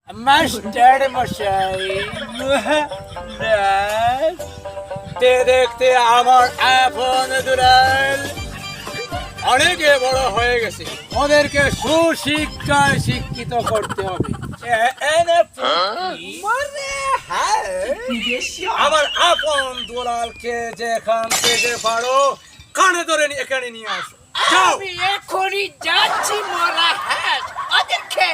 Master মশাই দেখতে আমার আপন দুলাল অনেকে বড় হয়ে গেছে, ওদেরকে সুশিক্ষায় শিক্ষিত করতে হবে। আমার আপন দুলালকে যেখান থেকে পারো কানে ধরে এখানে নিয়ে আসো। আমি এখনই যাচ্ছি মরা হ্যাঁ, ওদেরকে